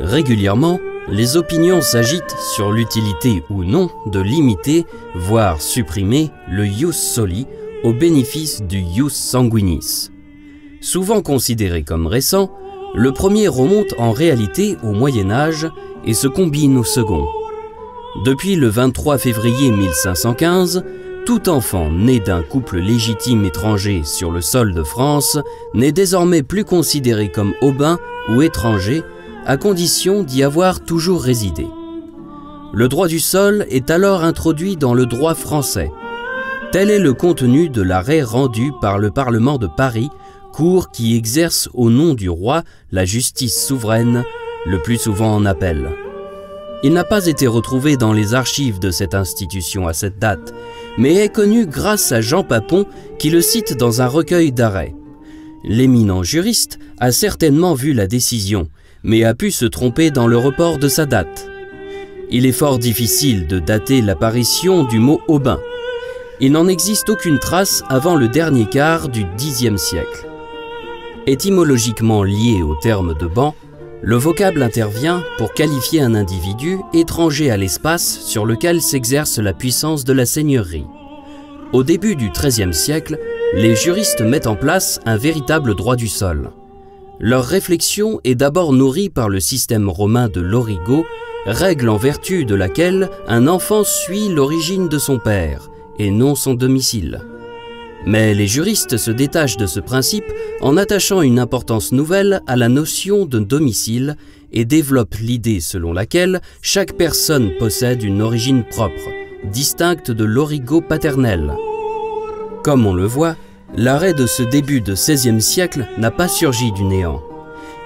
Régulièrement, les opinions s'agitent sur l'utilité ou non de limiter, voire supprimer le ius soli au bénéfice du ius sanguinis. Souvent considéré comme récent, le premier remonte en réalité au Moyen-Âge et se combine au second. Depuis le 23 février 1515, tout enfant né d'un couple légitime étranger sur le sol de France n'est désormais plus considéré comme aubain ou étranger, à condition d'y avoir toujours résidé. Le droit du sol est alors introduit dans le droit français. Tel est le contenu de l'arrêt rendu par le Parlement de Paris, cour qui exerce au nom du roi la justice souveraine, le plus souvent en appel. Il n'a pas été retrouvé dans les archives de cette institution à cette date, mais est connu grâce à Jean Papon qui le cite dans un recueil d'arrêts. L'éminent juriste a certainement vu la décision, mais a pu se tromper dans le report de sa date. Il est fort difficile de dater l'apparition du mot aubain. Il n'en existe aucune trace avant le dernier quart du Xe siècle. Étymologiquement lié au terme de ban, le vocable intervient pour qualifier un individu étranger à l'espace sur lequel s'exerce la puissance de la seigneurie. Au début du XIIIe siècle, les juristes mettent en place un véritable droit du sol. Leur réflexion est d'abord nourrie par le système romain de l'origo, règle en vertu de laquelle un enfant suit l'origine de son père et non son domicile. Mais les juristes se détachent de ce principe en attachant une importance nouvelle à la notion de domicile et développent l'idée selon laquelle chaque personne possède une origine propre, distincte de l'origo paternel. Comme on le voit, l'arrêt de ce début de XVIe siècle n'a pas surgi du néant.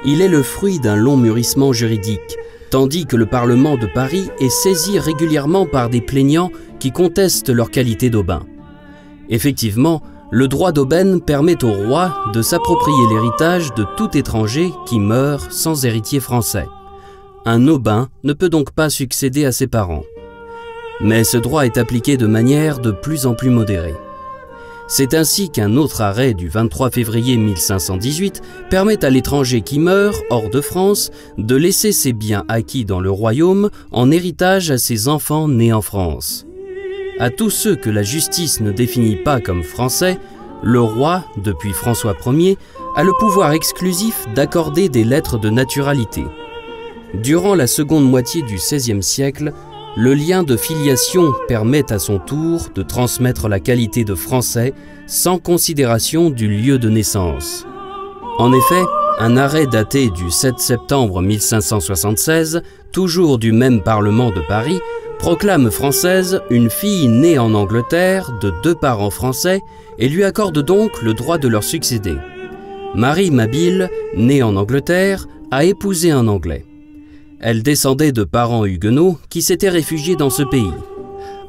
Il est le fruit d'un long mûrissement juridique, tandis que le Parlement de Paris est saisi régulièrement par des plaignants qui contestent leur qualité d'aubin. Effectivement, le droit d'aubaine permet au roi de s'approprier l'héritage de tout étranger qui meurt sans héritier français. Un aubain ne peut donc pas succéder à ses parents. Mais ce droit est appliqué de manière de plus en plus modérée. C'est ainsi qu'un autre arrêt du 23 février 1518 permet à l'étranger qui meurt hors de France de laisser ses biens acquis dans le royaume en héritage à ses enfants nés en France. À tous ceux que la justice ne définit pas comme français, le roi, depuis François Ier, a le pouvoir exclusif d'accorder des lettres de naturalité. Durant la seconde moitié du XVIe siècle, le lien de filiation permet à son tour de transmettre la qualité de français sans considération du lieu de naissance. En effet, un arrêt daté du 7 septembre 1576, toujours du même Parlement de Paris, proclame française une fille née en Angleterre de 2 parents français et lui accorde donc le droit de leur succéder. Marie Mabille, née en Angleterre, a épousé un Anglais. Elle descendait de parents huguenots qui s'étaient réfugiés dans ce pays.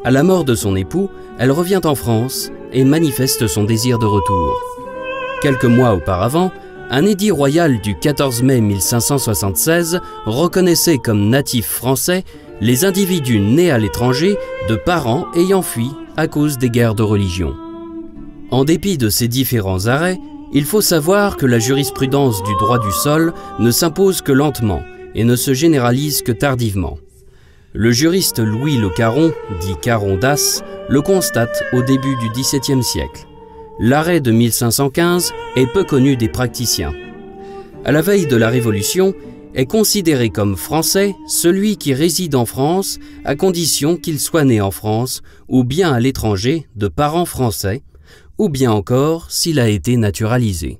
À la mort de son époux, elle revient en France et manifeste son désir de retour. Quelques mois auparavant, un édit royal du 14 mai 1576 reconnaissait comme natifs français les individus nés à l'étranger de parents ayant fui à cause des guerres de religion. En dépit de ces différents arrêts, il faut savoir que la jurisprudence du droit du sol ne s'impose que lentement et ne se généralise que tardivement. Le juriste Louis Le Caron, dit Caron d'As, le constate au début du XVIIe siècle. L'arrêt de 1515 est peu connu des praticiens. À la veille de la Révolution, est considéré comme français celui qui réside en France à condition qu'il soit né en France ou bien à l'étranger de parents français, ou bien encore s'il a été naturalisé.